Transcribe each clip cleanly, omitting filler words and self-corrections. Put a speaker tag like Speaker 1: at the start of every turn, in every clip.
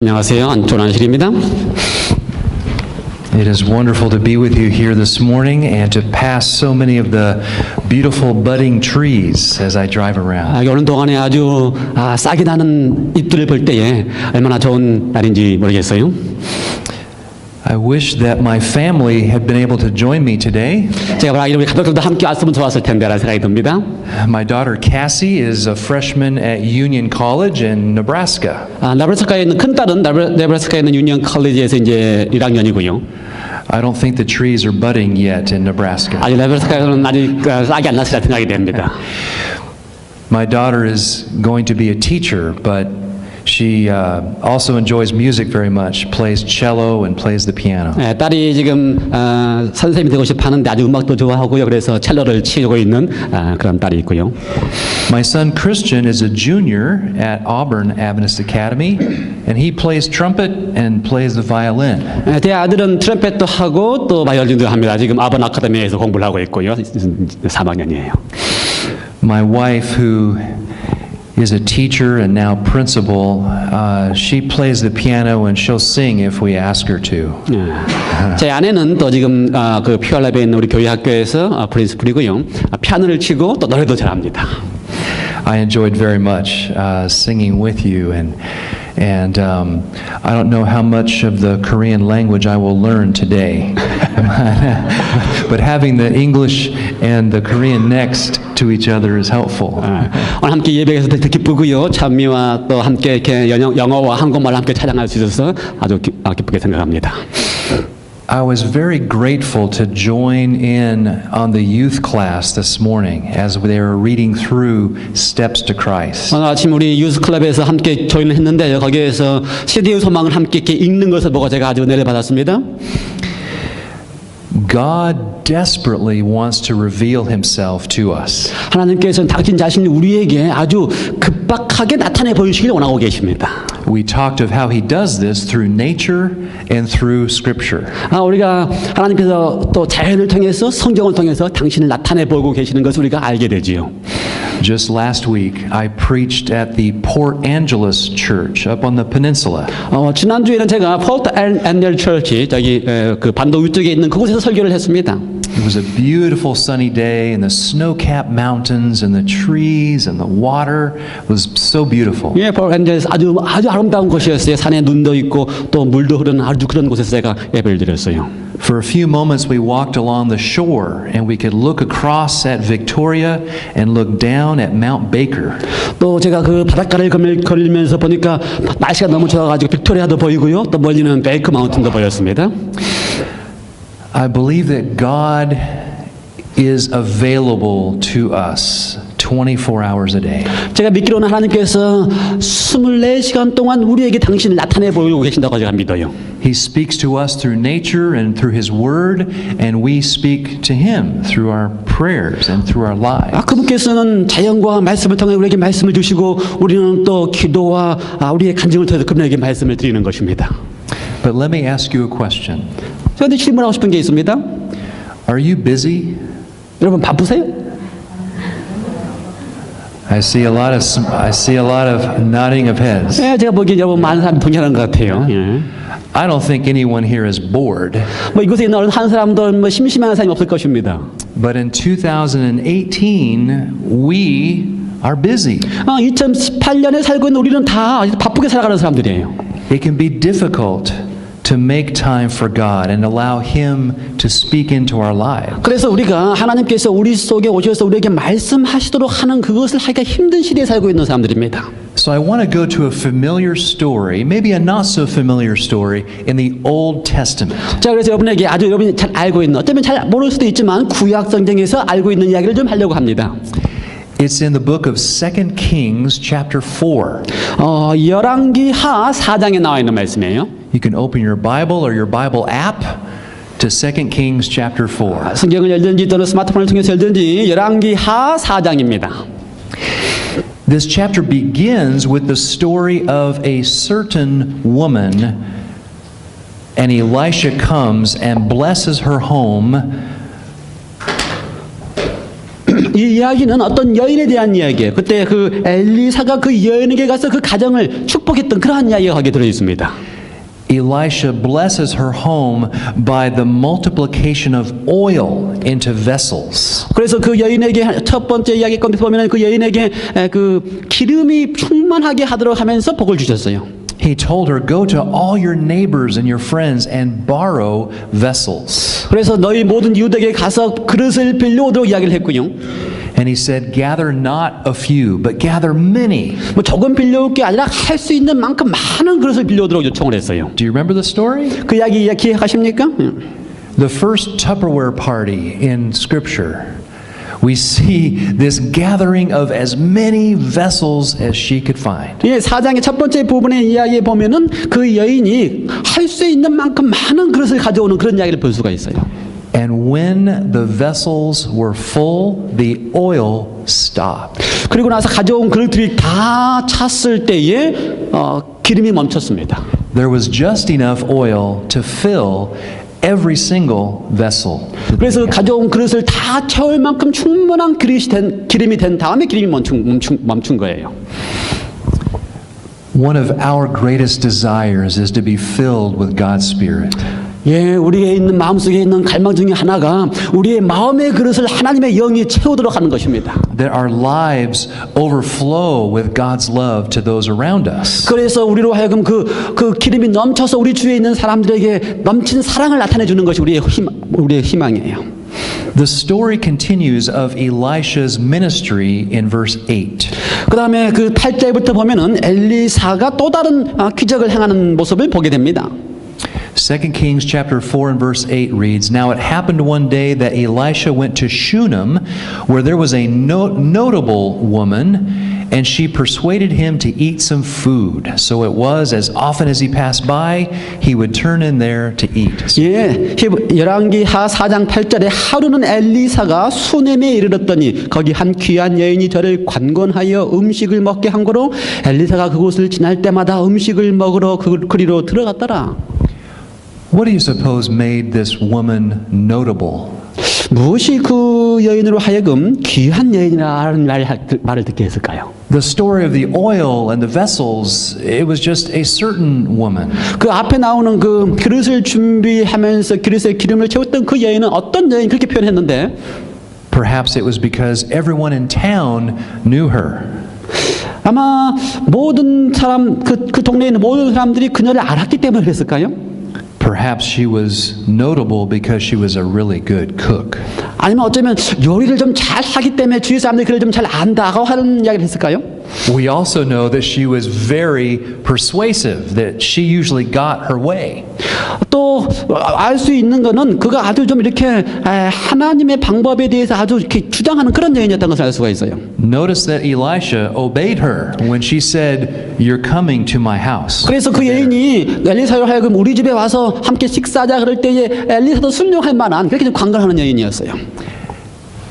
Speaker 1: 안녕하세요. 안촌안실입니다.
Speaker 2: It is wonderful to be with you here this morning and to pass so many of the beautiful budding trees as I drive around.
Speaker 1: 오는 동안에 아주 싹이 나는 잎들을 볼 때에 얼마나 좋은 날인지 모르겠어요.
Speaker 2: I wish that my family had been able to join me today.
Speaker 1: 제가 우리 가족들도 함께 왔으면 좋았을 텐데라는 생각이 듭니다.
Speaker 2: My daughter Cassie is a freshman at Union College in Nebraska.
Speaker 1: 네브라스카에 있는 큰 딸은 네브라스카에 있는 유니언 컬리지에서 이제 1학년이고요.
Speaker 2: I don't think the trees are budding yet in Nebraska.
Speaker 1: 아직 네브라스카에서는 아직 싹이 안 났으리라 생각이 됩니다.
Speaker 2: My daughter is going to be a teacher, but she also enjoys music very much, plays cello and plays the piano.
Speaker 1: 딸이 지금 선생님이 되고 싶어 하는데 아주 음악도 좋아하고요. 그래서 첼로를 치고 있는 그런 딸이 있고요.
Speaker 2: My son Christian is a junior at Auburn Adventist Academy, and he plays trumpet and plays the violin.
Speaker 1: 제 아들은 트럼펫도 하고 또 바이올린도 합니다. 지금 아번 아카데미에서 공부를 하고 있고요. 3학년이에요.
Speaker 2: My wife, who is a teacher and now principal, she plays the piano and she'll sing if we ask her to.
Speaker 1: 제 아내는 또 지금 그 퓨얼랩에 있는 우리 교회 학교에서 프린시플이고요. 피아노를 치고 또 노래도 잘합니다.
Speaker 2: I enjoyed very much singing with you, and I don't know how much of the Korean language I will learn today, but having the English and the Korean next to each other is helpful.
Speaker 1: 오늘 함께 예배에서 되게 기쁘고요. 찬미와 또 함께 이렇게 영어와 한국말을 함께 찬양할 수 있어서 아주 기쁘게 생각합니다.
Speaker 2: I was very grateful to join in on the youth class this morning as they were reading through Steps to Christ.
Speaker 1: 오늘 아침 우리 유스 클럽에서 함께 조인을 했는데요. 거기에서 시대의 소망을 함께 이렇게 읽는 것을 보고 제가 아주 은혜를 받았습니다.
Speaker 2: God desperately wants to reveal himself to us.
Speaker 1: 하나님께서는 당신 자신이 우리에게 아주 급박하게 나타내 보이시길 원하고 계십니다.
Speaker 2: We talked of how he does this through nature and through scripture.
Speaker 1: 우리가 하나님께서 또 자연을 통해서 성경을 통해서 당신을 나타내 보고 계시는 것을 우리가 알게 되지요.
Speaker 2: Just last week, I preached at the Port Angeles Church up on the peninsula.
Speaker 1: 지난주에는 제가 포트 앤젤 처치 저기 그 반도 위쪽에 있는 그곳에서 설교를 했습니다.
Speaker 2: It was a beautiful sunny day, and the snow-capped mountains and the trees and the water was so beautiful.
Speaker 1: 예, 포트 앤젤 아주 아름다운 곳이었어요. 산에 눈도 있고 또 물도 흐르는 아주 그런 곳에서 제가 예배를 드렸어요.
Speaker 2: For a few moments, we walked along the shore, and we could look across at Victoria and look down at Mount Baker.
Speaker 1: 또 제가 그 바닷가를 걸으면서 보니까 날씨가 너무 좋아가지고 빅토리아도 보이고요. 또 멀리는 베이커 마운틴도 보였습니다.
Speaker 2: I believe that God is available to us 24 hours a day.
Speaker 1: 제가 믿기로는 하나님께서 24시간 동안 우리에게 당신을 나타내 보이고 계신다고 제가 믿어요.
Speaker 2: He speaks to us through nature and through His Word, and we speak to Him through our prayers and through our lives.
Speaker 1: 그분께서는 자연과 말씀을 통해 우리에게 말씀을 주시고 우리는 또 기도와 우리의 간증을 통해서 그분에게 말씀을 드리는 것입니다.
Speaker 2: But let me ask you a question.
Speaker 1: 저한테 질문하고 싶은 게 있습니다.
Speaker 2: Are you busy?
Speaker 1: 여러분 바쁘세요?
Speaker 2: I see a lot of nodding of heads.
Speaker 1: 네, 제가 보기엔 여러분 많은 사람이 동의하는 것 같아요. 예.
Speaker 2: I don't think anyone here is bored.
Speaker 1: 뭐 이곳에 있는 한 사람도 뭐 심심한 사람이 없을 것입니다.
Speaker 2: But in 2018, we are busy.
Speaker 1: 2018년에 살고 있는 우리는 다 바쁘게 살아가는 사람들이에요.
Speaker 2: It can be difficult to make time for God and allow Him to speak into our lives.
Speaker 1: 그래서 우리가 하나님께서 우리 속에 오셔서 우리에게 말씀하시도록 하는 그것을 하기가 힘든 시대에 살고 있는 사람들입니다.
Speaker 2: So I want to go to a familiar story, maybe a not so familiar story in the Old Testament.
Speaker 1: 자, 그래서 여러분에게 아주 여러분이 잘 알고 있는, 어쩌면 잘 모를 수도 있지만 구약 성경에서 알고 있는 이야기를 좀 하려고 합니다.
Speaker 2: It's in the book of 2 Kings chapter 4.
Speaker 1: 열왕기하 4장에 나와 있는 말씀이에요.
Speaker 2: You can open your Bible or your Bible app to 2 Kings chapter 4.
Speaker 1: 성경을 열든지 또는 스마트폰을 통해서 열든지 열왕기하 4장입니다.
Speaker 2: This chapter begins with the story of a certain woman, and Elisha comes and blesses her home.
Speaker 1: 이 이야기는 어떤 여인에 대한 이야기예요. 그때 그 엘리사가 그 여인에게 가서 그 가정을 축복했던 그러한 이야기가 거기에 들어 있습니다.
Speaker 2: Elisha blesses her home by the multiplication of oil into vessels.
Speaker 1: 그래서 그 여인에게 첫 번째 이야기 건에서 보면은 그 여인에게 그 기름이 충만하게 하도록 하면서 복을 주셨어요.
Speaker 2: He told her, "Go to all your neighbors and your friends and borrow vessels."
Speaker 1: 그래서 너희 모든 이웃에게 가서 그릇을 빌려오도록 이야기를 했고요.
Speaker 2: And he said, "Gather not a few, but gather many."
Speaker 1: 뭐 조금 빌려올 게 아니라 할 수 있는 만큼 많은 그릇을 빌려오도록 요청을 했어요.
Speaker 2: Do you remember the story?
Speaker 1: 그 이야기 기억하십니까?
Speaker 2: The first Tupperware party in Scripture, we see this gathering of as many vessels as she could find.
Speaker 1: 예, 4장의 첫 번째 부분의 이야기에 보면은 그 여인이 할 수 있는 만큼 많은 그릇을 가져오는 그런 이야기를 볼 수가 있어요.
Speaker 2: And when the vessels were full, the oil stopped.
Speaker 1: 그리고 나서 가져온 그릇들이 다 찼을 때에 기름이 멈췄습니다.
Speaker 2: There was just enough oil to fill every single vessel.
Speaker 1: 그래서 가져온 그릇을 다 채울 만큼 충분한 기름이 된 다음에 기름이 멈춘 거예요.
Speaker 2: One of our greatest desires is to be filled with God's Spirit.
Speaker 1: 예, 우리에 있는 마음속에 있는 갈망 중에 하나가 우리의 마음의 그릇을 하나님의 영이 채우도록 하는 것입니다.
Speaker 2: That our lives overflow with God's love to those around us.
Speaker 1: 그래서 우리로 하여금 그 기름이 넘쳐서 우리 주위에 있는 사람들에게 넘친 사랑을 나타내 주는 것이 우리의 희망이에요.
Speaker 2: The story continues of Elisha's ministry in verse 8.
Speaker 1: 그 다음에 그 8절부터 보면은 엘리사가 또 다른 기적을 행하는 모습을 보게 됩니다.
Speaker 2: 2 Kings chapter 4 and verse 8 reads, "Now it happened one day that Elisha went to Shunem, where there was a notable woman, and she persuaded him to eat some food. So it was, as often as he passed by, he would turn in there to eat."
Speaker 1: 예, 열왕기하 4장 8절에 하루는 엘리사가 수넴에 이르렀더니 거기 한 귀한 여인이 저를 관건하여 음식을 먹게 한 거로 엘리사가 그곳을 지날 때마다 음식을 먹으러 그리로 들어갔더라.
Speaker 2: What do you suppose made this woman notable?
Speaker 1: 무엇이 그 여인으로 하여금 귀한 여인이라는 말을 듣게 했을까요?
Speaker 2: The story of the oil and the vessels, it was just a certain woman.
Speaker 1: 그 앞에 나오는 그 그릇을 준비하면서 그릇에 기름을 채웠던 그 여인은 어떤 여인 그렇게 표현했는데
Speaker 2: Perhaps it was because everyone in town knew her.
Speaker 1: 아마 모든 사람 그 동네에 있는 모든 사람들이 그녀를 알았기 때문에 그랬을까요?
Speaker 2: Perhaps she was notable because she was a really good cook.
Speaker 1: 아니면 어쩌면 요리를 좀 잘 하기 때문에 주위 사람들이 그를 좀 잘 안다고 하는 이야기를 했을까요?
Speaker 2: We also know that she was very persuasive, that she usually got her way.
Speaker 1: 또 알 수 있는 거는 그가 아주 좀 이렇게 하나님의 방법에 대해서 아주 이렇게 주장하는 그런 여인이었다는 것을 알 수가 있어요.
Speaker 2: Notice that Elisha obeyed her when she said, "You're coming to my house."
Speaker 1: 그래서 그 여인이 엘리사로 하여금 우리 집에 와서 함께 식사하자 그럴 때에 엘리사도 순종할 만한 그렇게 좀 관건하는 여인이었어요.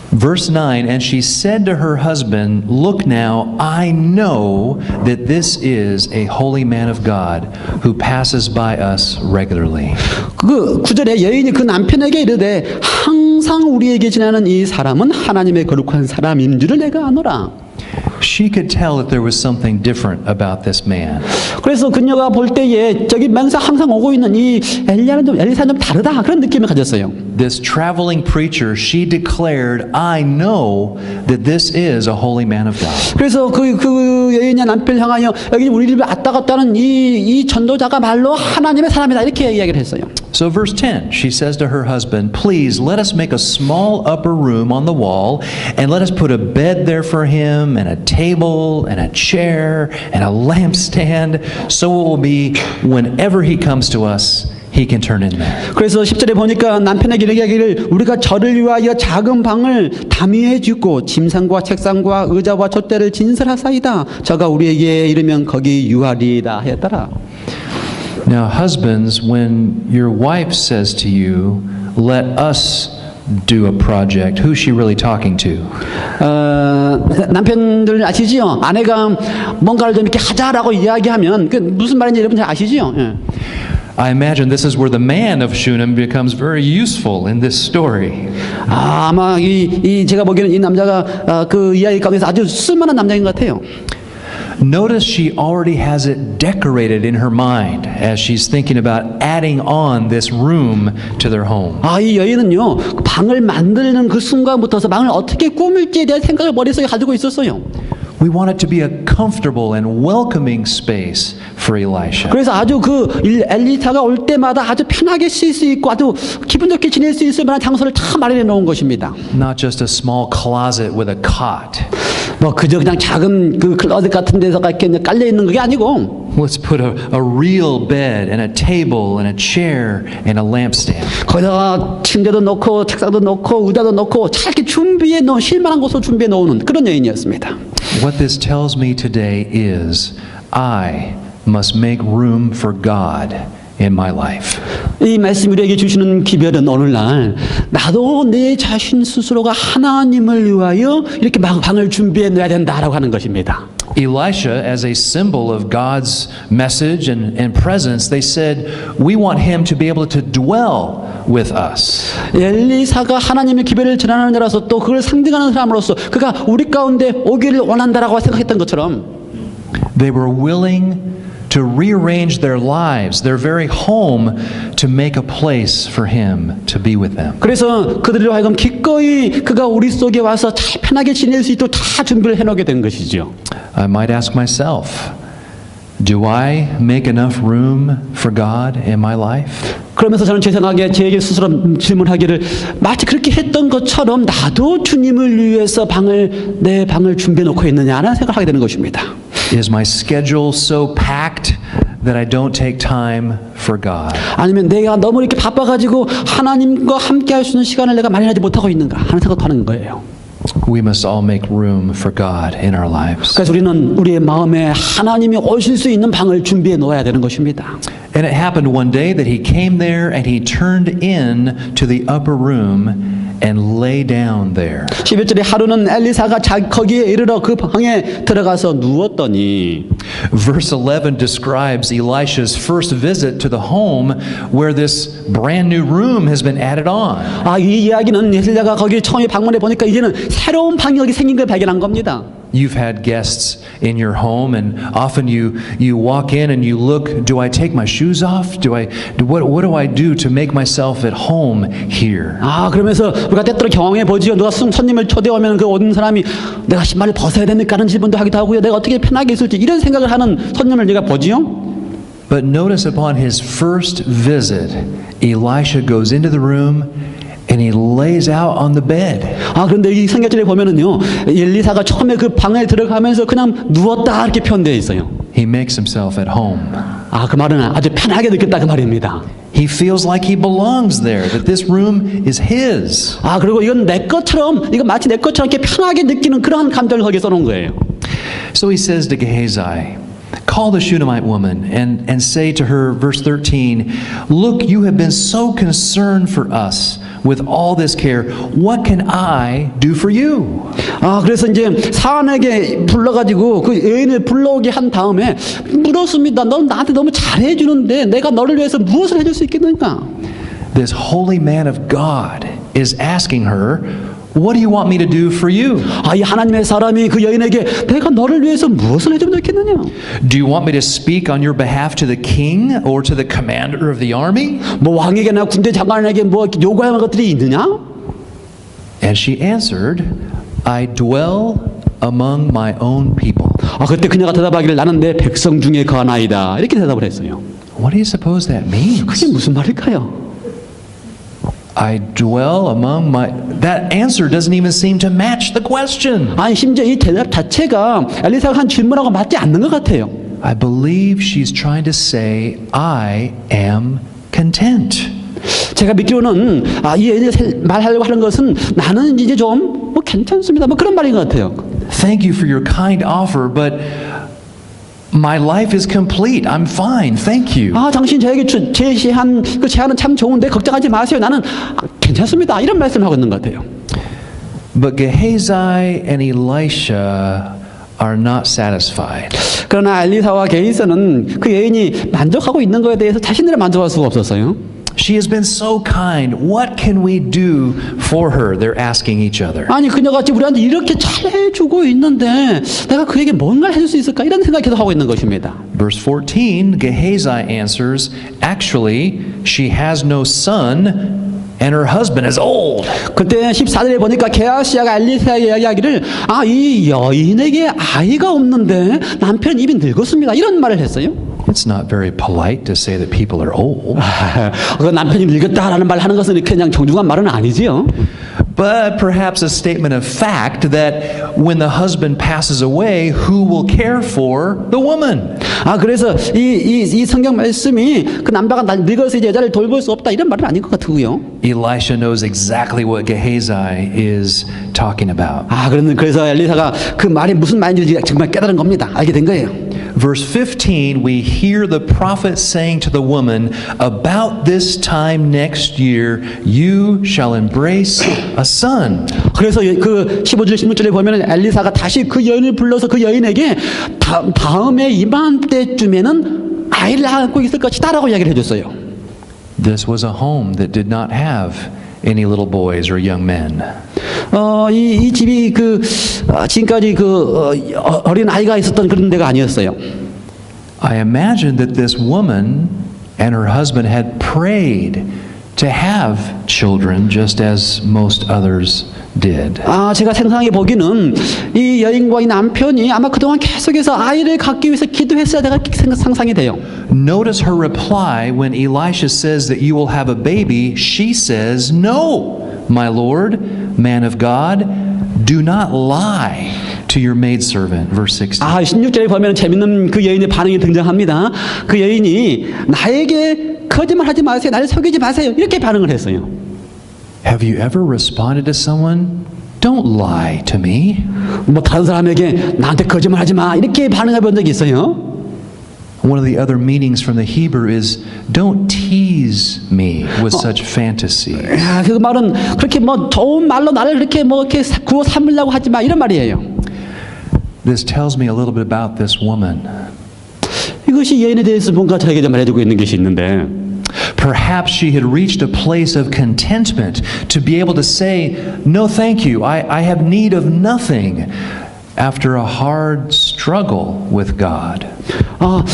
Speaker 2: Verse 9, "And she said to her husband, Look now, I know that this is a holy man of God who passes by us regularly."
Speaker 1: 그 9절에 여인이 그 남편에게 이르되 항상 우리에게 지나는 이 사람은 하나님의 거룩한 사람인 줄을 내가 아노라.
Speaker 2: She could tell that there was something different about this man.
Speaker 1: 그래서 그녀가 볼 때에 저기 맹사 항상 오고 있는 이 엘리사는 좀 다르다 그런 느낌을 가졌어요.
Speaker 2: This traveling preacher, she declared, "I know that this is a holy man of God."
Speaker 1: 그래서 그 여인의 남편을 향하여 여기 우리 집에 왔다 갔다 하는 이 전도자가 말로 하나님의 사람이다 이렇게 이야기를 했어요.
Speaker 2: So verse 10, she says to her husband, "Please let us make a small upper room on the wall, and let us put a bed there for him, and a table, and a chair, and a lampstand, so it will be whenever he comes to us, he can turn in there."
Speaker 1: 그래서 10절에 보니까 남편에게 이야기를 우리가 저를 위하여 작은 방을 담위해 주고 침상과 책상과 의자와 촛대를 진설하사이다. 저가 우리에게 이르면 거기 유하리라 하였더라.
Speaker 2: Now, husbands, when your wife says to you, "Let us do a project," who's she really talking to?
Speaker 1: 남편들 아시지요? 아내가 뭔가를 좀 이렇게 하자라고 이야기하면 그 무슨 말인지 여러분 잘 아시지요? 예.
Speaker 2: I imagine this is where the man of Shunem becomes very useful in this story.
Speaker 1: 아마 제가 보기에는 이 남자가 그 이야기 가운데서 아주 쓸만한 남자인 것 같아요.
Speaker 2: Notice she already has it decorated in her mind as she's thinking about adding on this room to their home.
Speaker 1: 이 여인은요, 방을 만드는 그 순간부터서 방을 어떻게 꾸밀지에 대한 생각을 머릿속에 가지고 있었어요.
Speaker 2: We want it to be a comfortable and welcoming space for Elisha.
Speaker 1: 그래서 아주 엘리사가 올 때마다 아주 편하게 쉴 수 있고 아주 기분 좋게 지낼 수 있을 만한 장소를 다 마련해 놓은 것입니다.
Speaker 2: Not just a small closet with a cot.
Speaker 1: 뭐 그저 그냥 작은 그 클로set 같은 데서가 이렇게 깔려 있는 그게 아니고
Speaker 2: Let's put a real bed and a table and a chair and a lampstand.
Speaker 1: 거기다가 침대도 넣고 책상도 넣고 의자도 넣고 잘 이렇게 준비해 놓은 쉴만한 곳을 준비해 놓는 그런 여인이었습니다.
Speaker 2: What this tells me today is I must make room for God in my life.
Speaker 1: 이 말씀이 우리에게 주시는 기별은 오늘날 나도 내 자신 스스로가 하나님을 위하여 이렇게 방을 준비해 놓아야 된다라고 하는 것입니다.
Speaker 2: Elisha, as a symbol of God's message and presence, they said, we want him to be able to dwell with us.
Speaker 1: 엘리사가 하나님의 기별을 전하는 자라서 또 그걸 상징하는 사람으로서 그가 우리 가운데 오기를 원한다라고 생각했던 것처럼
Speaker 2: They were willing to rearrange their lives, their very home, to make a place for him to be with them.
Speaker 1: 그래서 그들로 하여금 기꺼이 그가 우리 속에 와서 잘 편하게 지낼 수 있도록 다 준비를 해놓게 된 것이죠.
Speaker 2: I might ask myself, do I make enough room for God in my life?
Speaker 1: 그러면서 저는 제 생각에 제게 스스로 질문하기를 마치 그렇게 했던 것처럼 나도 주님을 위해서 내 방을 준비해 놓고 있느냐라는 생각을 하게 되는 것입니다.
Speaker 2: Is my schedule so packed that I don't take time for God?
Speaker 1: 아니면 내가 너무 이렇게 바빠가지고 하나님과 함께 할 수 있는 시간을 내가 마련하지 못하고 있는가 하는 생각도 하는 거예요.
Speaker 2: We must all make room for God in our lives.
Speaker 1: 그래서 우리는 우리의 마음에 하나님이 오실 수 있는 방을 준비해 놓아야 되는 것입니다.
Speaker 2: And it happened one day that he came there and he turned in to the upper room and lay down there.
Speaker 1: 11절에 하루는 엘리사가 거기에 이르러 그 방에 들어가서 누웠더니
Speaker 2: Verse 11 describes Elisha's first visit to the home where this brand new room has been added on.
Speaker 1: 이 이야기는 엘리사가 거기 처음에 방문해 보니까 이제는 새로운 방이 여기 생긴 걸 발견한 겁니다.
Speaker 2: You've had guests in your home, and often you walk in and you look. Do I take my shoes off? What do I do to make myself at home here?
Speaker 1: 그러면서 우리가 때때로 경험해 보지요. 누가 손님을 초대하면 그 오는 사람이 내가 신발을 벗어야 됩니까? 하는 질문도 하기도 하고요. 내가 어떻게 편하게 있을지 이런 생각을 하는 손님을 우리가 보지요.
Speaker 2: But notice upon his first visit, Elisha goes into the room. And he lays out on the bed.
Speaker 1: 그런데 이 성경절에 보면은요, 엘리사가 처음에 그 방에 들어가면서 그냥 누웠다 이렇게 표현되어 있어요.
Speaker 2: He makes himself at home.
Speaker 1: 그 말은 아주 편하게 느꼈다 그 말입니다.
Speaker 2: He feels like he belongs there, that this room is his.
Speaker 1: 그리고 이건 내 것처럼, 이거 마치 내 것처럼 이렇게 편하게 느끼는 그러한 감정을 거기에 써놓은 거예요.
Speaker 2: So he says to Gehazi, call the Shunammite woman and say to her, verse 13, look, you have been so concerned for us with all this care. What can I do for you?
Speaker 1: 그래서 이제 사안에게 불러가지고 그 여인을 불러오게 한 다음에 물었습니다. 넌 나한테 너무 잘해주는데 내가 너를 위해서 무엇을 해줄 수 있겠는가?
Speaker 2: This holy man of God is asking her, what do you want me to do for you?
Speaker 1: 이 하나님의 사람이 그 여인에게 내가 너를 위해서 무엇을 해주면 좋겠느냐?
Speaker 2: Do you want me to speak on your behalf to the king or to the commander of the army?
Speaker 1: 왕에게나 군대 장관에게 요구할 만한 것들이 있느냐?
Speaker 2: And she answered, I dwell among my own people.
Speaker 1: 그때 그녀가 대답하기를 나는 내 백성 중에 거하나이다. 이렇게 대답을 했어요.
Speaker 2: What do you suppose that means?
Speaker 1: 그게 무슨 말일까요?
Speaker 2: I dwell among my... That answer doesn't even seem to match the question.
Speaker 1: 심지어 이 대답 자체가 엘리사가 한 질문하고 맞지 않는 것 같아요.
Speaker 2: I believe she's trying to say, I am content.
Speaker 1: 제가 믿기로는 이 여인이 말하려고 하는 것은 나는 이제 좀 괜찮습니다. 그런 말인 것 같아요.
Speaker 2: Thank you for your kind offer, but my life is complete. I'm fine. Thank you.
Speaker 1: 당신 저에게 제시한 그 제안은 참 좋은데 걱정하지 마세요. 나는 괜찮습니다. 이런 말씀을 하고 있는 것 같아요.
Speaker 2: But Gehazi and Elisha are not satisfied.
Speaker 1: 그러나 엘리사와 게이사는 그 여인이 만족하고 있는 것에 대해서 자신들은 만족할 수가 없었어요.
Speaker 2: She has been so kind. What can we do for her? They're asking each other.
Speaker 1: 아니 그녀가 지금 우리한테 이렇게 잘해주고 있는데 내가 그에게 뭔가를 해줄 수 있을까 이런 생각을 계속 하고 있는 것입니다.
Speaker 2: Verse 14, Gehazi answers, actually, she has no son and her husband is old.
Speaker 1: 그때 14절에 보니까 게하시아가 엘리사에게 이야기하기를 이 여인에게 아이가 없는데 남편은 이미 늙었습니다. 이런 말을 했어요.
Speaker 2: It's not very polite to say that people are old.
Speaker 1: 그 남편이 늙었다라는 말을 하는 것은 그냥 정중한 말은 아니지요.
Speaker 2: But perhaps a statement of fact that when the husband passes away, who will care for the woman?
Speaker 1: 그래서 이 성경 말씀이 그 남자가 늙어서 이제 여자를 돌볼 수 없다 이런 말은 아닌 것 같고요.
Speaker 2: Elisha knows exactly what Gehazi is talking about.
Speaker 1: 그래서 엘리사가 그 말이 무슨 말인지 정말 깨달은 겁니다. 알게 된 거예요.
Speaker 2: Verse 15, we hear the prophet saying to the woman, about this time next year, you shall embrace a son.
Speaker 1: 그래서 그 15절 16절에 보면 엘리사가 다시 그 여인을 불러서 그 여인에게 다음에 이맘때쯤에는 아이를 낳고 있을 것이다라고 이야기를 해줬어요.
Speaker 2: This was a home that did not have any little boys or young men.
Speaker 1: 이 집이 지금까지 어린 아이가 있었던 그런 데가 아니었어요.
Speaker 2: I imagine that this woman and her husband had prayed to have children just as most others did.
Speaker 1: 제가 생각해 보기는 이 여인과 이 남편이 아마 그동안 계속해서 아이를 갖기 위해서 기도했어야 내가 상상이 돼요.
Speaker 2: Notice her reply when Elisha says that you will have a baby. She says, no, my Lord, man of God, do not lie to your maidservant. Verse 16.
Speaker 1: 16절에 보면 재밌는 그 여인의 반응이 등장합니다. 그 여인이 나에게 거짓말하지 마세요. 나를 속이지 마세요. 이렇게 반응을 했어요.
Speaker 2: Have you ever responded to someone? Don't lie to me.
Speaker 1: 다른 사람에게 나한테 거짓말하지 마. 이렇게 반응해 본 적이 있어요.
Speaker 2: One of the other meanings from the Hebrew is don't tease me with such fantasies.
Speaker 1: 그 말은 그렇게 좋은 말로 나를 그렇게 이렇게 구워 삼으려고 하지 마 이런 말이에요.
Speaker 2: This tells me a little bit about this woman.
Speaker 1: 이것이 여인에 대해서 뭔가 저에게 좀 말해주고 있는 것이 있는데
Speaker 2: Perhaps she had reached a place of contentment to be able to say, no thank you, I have need of nothing after a hard struggle with God.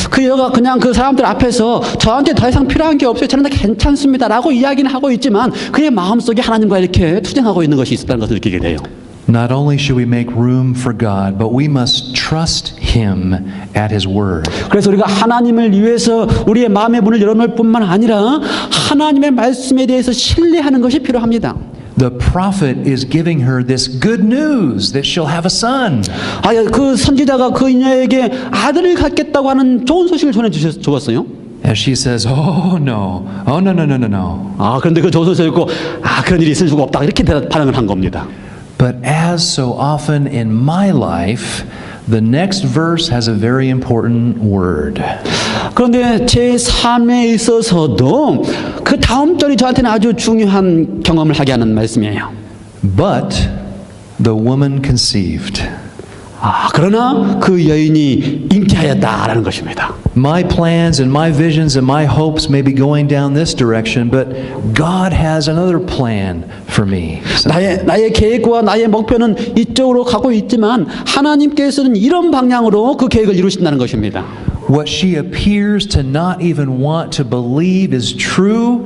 Speaker 1: 그 여가 그냥 그 사람들 앞에서 저한테 더 이상 필요한 게 없어요. 저는 다 괜찮습니다라고 이야기는 하고 있지만 그의 마음속에 하나님과 이렇게 투쟁하고 있는 것이 있었다는 것을 느끼게 돼요.
Speaker 2: Not only should we make room for God, but we must trust Him at His word.
Speaker 1: 그래서 우리가 하나님을 위해서 우리의 마음의 문을 열어놓을 뿐만 아니라 하나님의 말씀에 대해서 신뢰하는 것이 필요합니다.
Speaker 2: The prophet is giving her this good news that she'll have a son.
Speaker 1: 그 선지자가 그녀에게 아들을 갖겠다고 하는 좋은 소식을 전해주었어요.
Speaker 2: As she says, oh no, no.
Speaker 1: 그런데 그 좋은 소식을 듣고 그런 일이 있을 수가 없다 이렇게 반응을 한 겁니다.
Speaker 2: But as so often in my life, the next verse has a very important word.
Speaker 1: 그런데 제 삶에 있어서도 그 다음 절이 저한테는 아주 중요한 경험을 하게 하는 말씀이에요.
Speaker 2: But the woman conceived.
Speaker 1: 그러나 그 여인이 잉태하였다라는 것입니다.
Speaker 2: My plans and my visions and my hopes may be going down this direction, but God has another plan for me.
Speaker 1: 나의 계획과 나의 목표는 이쪽으로 가고 있지만 하나님께서는 이런 방향으로 그 계획을 이루신다는 것입니다.
Speaker 2: What she appears to not even want to believe is true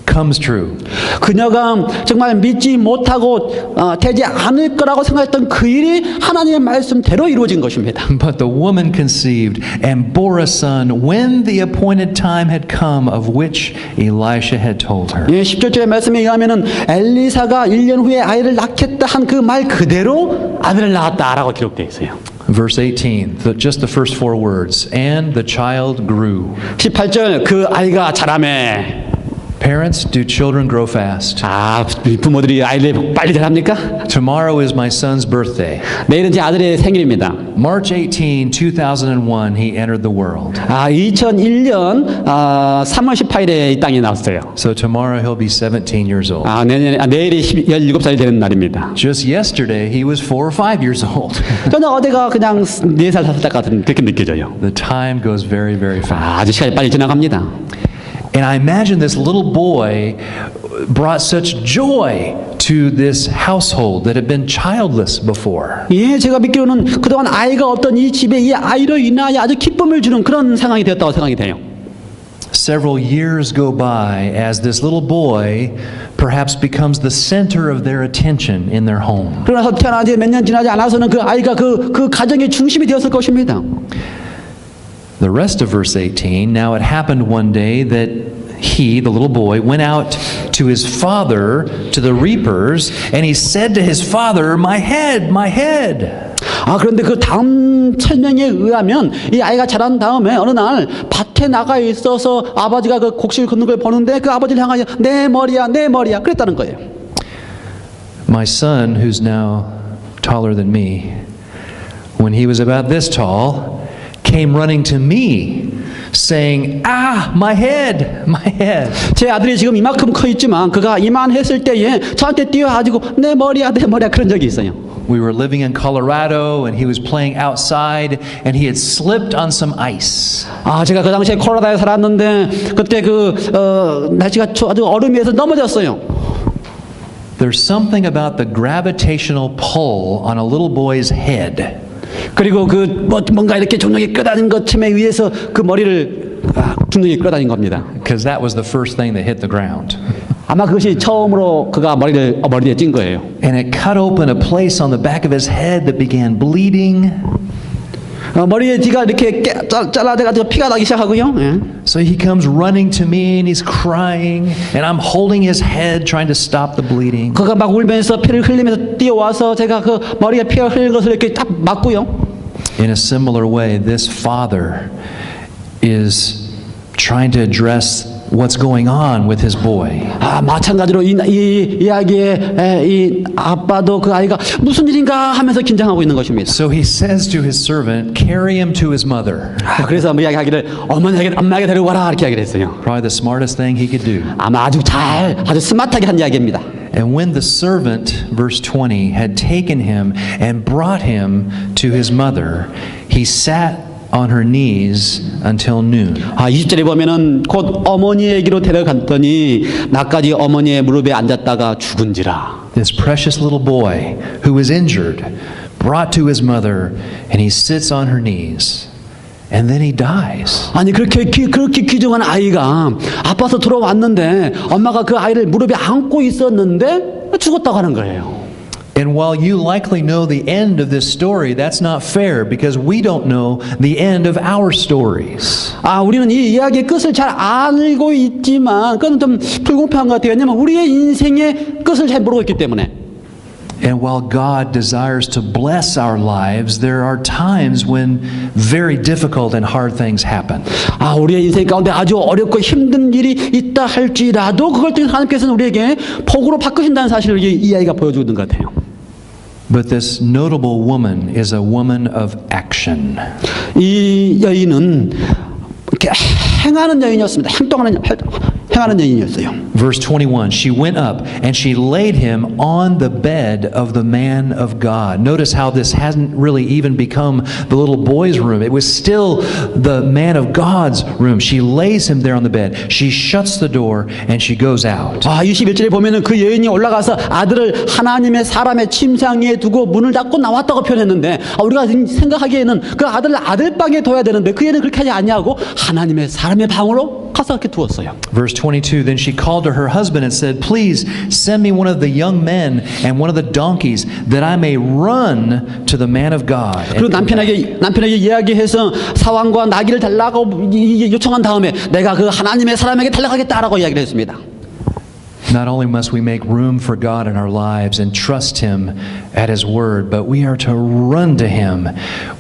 Speaker 2: comes true.
Speaker 1: 그녀가 정말 믿지 못하고 되지 않을 거라고 생각했던 그 일이 하나님의 말씀대로 이루어진 것입니다.
Speaker 2: But the woman conceived and bore a son when the appointed time had come of which Elisha had told her.
Speaker 1: 10절의 말씀에 의하면은 엘리사가 1년 후에 아이를 낳겠다 한 그 말 그대로 아들을 낳았다라고 기록되어 있어요.
Speaker 2: Verse 18, just the first four words, and the child grew.
Speaker 1: 18절 그 아이가 자라매.
Speaker 2: Parents, do children grow fast?
Speaker 1: 부모들이 아이를 빨리 자랍니까?
Speaker 2: Tomorrow is my son's birthday.
Speaker 1: 내일은 제 아들의 생일입니다.
Speaker 2: March 18, 2001, he entered the world.
Speaker 1: 2001년 3월 18일에 이 땅에 나왔어요.
Speaker 2: So tomorrow he'll be 17 years old.
Speaker 1: 내일이 17살이 되는 날입니다.
Speaker 2: Just yesterday he was 4 or 5 years old.
Speaker 1: 저는 어제가 그냥 4살 5살 같은 그렇게 느껴져요.
Speaker 2: The time goes very, very fast.
Speaker 1: 아주 시간이 빨리 지나갑니다.
Speaker 2: And I imagine this little boy brought such joy to this household that had been childless before.
Speaker 1: 예, 제가 믿기로는 그동안 아이가 없던 이 집에 이 아이로 인하여 아주 기쁨을 주는 그런 상황이 되었다고 생각이 돼요.
Speaker 2: Several years go by as this little boy perhaps becomes the center of their attention in their home.
Speaker 1: 그러나서 태어난 지 몇 년 지나지 않아서는 그 아이가 그 가정의 중심이 되었을 것입니다.
Speaker 2: The rest of verse 18, now it happened one day that he, the little boy, went out to his father, to the reapers, and he said to his father, my head, my head.
Speaker 1: 그런데 그 다음 설명에 의하면 이 아이가 자란 다음에 어느 날 밭에 나가 있어서 아버지가 그 곡식을 걷는 걸 보는데 그 아버지를 향하여 내 머리야 내 머리야 그랬다는 거예요.
Speaker 2: My son, who's now taller than me, when he was about this tall, came running to me saying, my head, my head.
Speaker 1: 제 아들이 지금 이만큼 커 있지만 그가 이만했을 때에 저한테 뛰어가지고 내 머리야 그런 적이 있어요.
Speaker 2: We were living in Colorado and he was playing outside and he had slipped on some ice.
Speaker 1: 제가 그 당시에 콜로라도에 살았는데 그때 날씨가 아주 얼음 위에서 넘어졌어요.
Speaker 2: There's something about the gravitational pull on a little boy's head.
Speaker 1: 그리고 뭔가 이렇게 종력이 끌어다닌 것쯤에 위해서 그 머리를 중력이 끌어다닌 겁니다.
Speaker 2: Because that was the first thing that hit the ground.
Speaker 1: 아마 그것이 처음으로 그가 머리에 찐 거예요.
Speaker 2: And it cut open a place on the back of his head that began bleeding.
Speaker 1: 머리에 뒤가 이렇게 잘라져가지고 피가 나기 시작하고요. 예.
Speaker 2: So he comes running to me and he's crying and I'm holding his head trying to stop the bleeding.
Speaker 1: 그가 막 울면서 피를 흘리면서 뛰어와서 제가 그 머리에 피가 흘린 것을 이렇게 딱 막고요.
Speaker 2: In a similar way, this father is trying to address what's going on with his boy.
Speaker 1: 마찬가지로 이 이야기에 이 아빠도 그 아이가 무슨 일인가 하면서 긴장하고 있는 것입니다.
Speaker 2: So he says to his servant, carry him to his mother.
Speaker 1: 그래서 이야기하기를 엄마에게 데리고 와라 이렇게 이야기를 했어요.
Speaker 2: Probably the smartest thing he could do.
Speaker 1: 아마 아주 스마트하게 한 이야기입니다.
Speaker 2: And when the servant, verse 20, had taken him and brought him to his mother, he sat on her knees until noon.
Speaker 1: 20절에 보면은 곧 어머니에게로 데려갔더니 나까지 어머니의 무릎에 앉았다가 죽은지라.
Speaker 2: This precious little boy who was injured, brought to his mother, and he sits on her knees. And then he dies.
Speaker 1: 아니 그렇게 귀중한 아이가 아파서 돌아왔는데 엄마가 그 아이를 무릎에 안고 있었는데 죽었다고 하는 거예요.
Speaker 2: And while you likely know the end of this story, that's not fair because we don't know the end of our stories.
Speaker 1: 우리는 이 이야기의 끝을 잘 알고 있지만 그건 좀 불공평한 것 같아요. 왜냐하면 우리의 인생의 끝을 잘 모르고 있기 때문에.
Speaker 2: And while God desires to bless our lives, there are times when very difficult and hard things happen.
Speaker 1: 우리의 인생 가운데 아주 어렵고 힘든 일이 있다 할지라도 그걸 통해 하나님께서는 우리에게 복으로 바꾸신다는 사실을 이 이야기가 보여주는 것 같아요.
Speaker 2: But this notable woman is a woman of action.
Speaker 1: 이 여인은 이렇게 행하는 여인이었습니다. 행하는 여인이었어요.
Speaker 2: Verse 21, she went up and she laid him on the bed of the man of God. Notice how this hasn't really even become the little boy's room. It was still the man of God's room. She lays him there on the bed. She shuts the door and she goes out.
Speaker 1: 21절에 보면은 그 여인이 올라가서 아들을 하나님의 사람의 침상에 두고 문을 닫고 나왔다고 표현했는데 우리가 생각하기에는 그 아들을 아들방에 둬야 되는데 그 여인은 그렇게 하지 않냐고 하나님의 사람의 방으로 가서 이렇게 두었어요.
Speaker 2: Verse 22, then she called to her husband and said, please send me one of the young men and one of the donkeys that I may run to the man of God.
Speaker 1: 그리고 남편에게 이야기해서 사왕과 나귀를 달라고 요청한 다음에 내가 그 하나님의 사람에게 달려가겠다라고 이야기를 했습니다.
Speaker 2: Not only must we make room for God in our lives and trust Him at His word, but we are to run to Him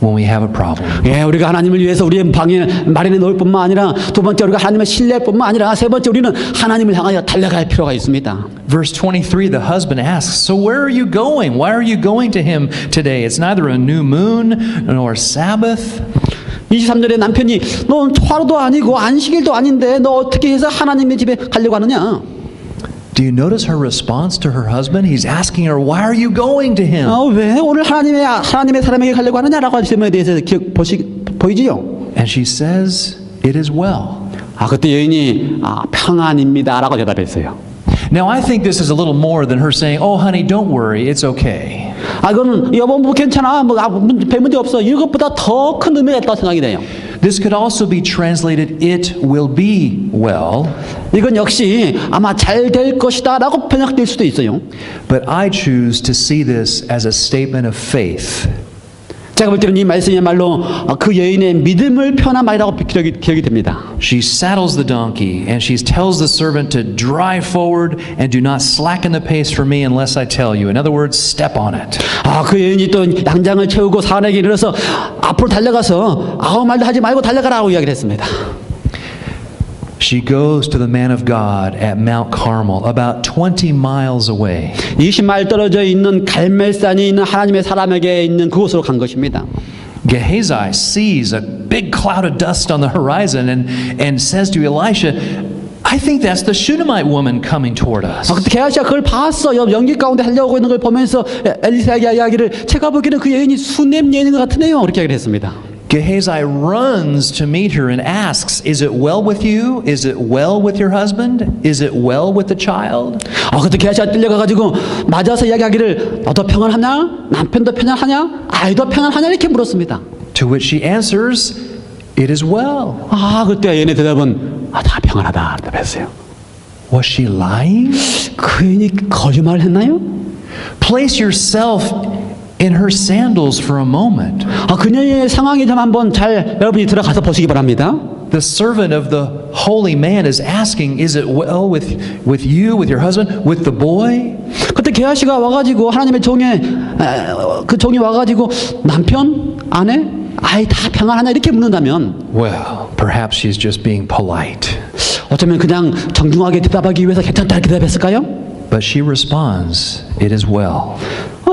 Speaker 2: when we have a problem.
Speaker 1: 우리가 하나님을 위해서 우리의 방에 마련해 놓을 뿐만 아니라 두 번째 우리가 하나님의 신뢰할 뿐만 아니라 세 번째 우리는 하나님을 향하여 달려갈 필요가 있습니다.
Speaker 2: Verse 23, the husband asks, so where are you going? Why are you going to him today? It's neither a new moon nor Sabbath.
Speaker 1: 23절에 남편이 너 하루도 아니고 안식일도 아닌데 너 어떻게 해서 하나님의 집에 가려고 하느냐?
Speaker 2: Do you notice her response to her husband? He's asking her, why are you going to him?
Speaker 1: 왜 오늘 하나님의 사람에게 가려고 하느냐라고 하는 질문에 대해서 보이지요?
Speaker 2: And she says, it is well.
Speaker 1: 그때 여인이 평안입니다라고 대답했어요.
Speaker 2: Now, I think this is a little more than her saying, "Oh, honey, don't worry, it's okay."
Speaker 1: 그거는 여보 뭐 괜찮아, 별 문제 없어. 이것보다 더 큰 의미가 있다고 생각이 돼요.
Speaker 2: This could also be translated, "It will be well."
Speaker 1: 이건 역시 아마 잘 될 것이다라고 번역될 수도 있어요.
Speaker 2: But I choose to see this as a statement of faith.
Speaker 1: 제가 볼 때는 이 말씀이야말로 그 여인의 믿음을 표현한 말이라고 기억이 됩니다.
Speaker 2: She saddles the donkey and she tells the servant to drive forward and do not slacken the pace for me unless I tell you. In other words, step on it.
Speaker 1: 그 여인이 또 양장을 채우고 사람에게 이르러서 앞으로 달려가서 아무 말도 하지 말고 달려가라고 이야기를 했습니다.
Speaker 2: She goes to the man of God at Mount Carmel, about 20 miles away.
Speaker 1: 20마일 떨어져 있는 갈멜산이 있는 하나님의 사람에게 있는 그곳으로 간 것입니다.
Speaker 2: Gehazi sees a big cloud of dust on the horizon and says to Elisha, "I think that's the Shunammite woman coming toward us."
Speaker 1: 그때 게하시가 그걸 봤어. 연기 가운데 하려고 있는 걸 보면서 엘리사에게 이야기를 제가 보기에는 그 여인이 수넴 여인인 것 같으네요. 그렇게 이야기를 했습니다.
Speaker 2: Gehazi runs to meet her and asks, "Is it well with you? Is it well with your husband? Is it well with the child?"
Speaker 1: 그때 게하시가 뛰려가가지고 맞아서 이야기하기를 너도 평안하냐? 남편도 평안하냐? 아이도 평안하냐? 이렇게 물었습니다.
Speaker 2: To which she answers, "It is well."
Speaker 1: 그때 여인의 대답은 다 평안하다 대답했어요.
Speaker 2: Was she lying?
Speaker 1: 그 여인이 거짓말을 했나요?
Speaker 2: Place yourself in her sandals for a moment.
Speaker 1: 그녀의 상황이 좀 한번 잘 여러분이 들어가서 보시기 바랍니다.
Speaker 2: The servant of the holy man is asking, "Is it well with you, with your husband, with the boy?"
Speaker 1: 그때 게하시가 와가지고 하나님의 그 종이 와가지고 남편, 아내, 아이 다 평안하냐 이렇게 묻는다면
Speaker 2: Well, perhaps she's just being polite.
Speaker 1: 어쩌면 그냥 정중하게 대답하기 위해서 괜찮다 이렇게 대답했을까요?
Speaker 2: But she responds, "It is well."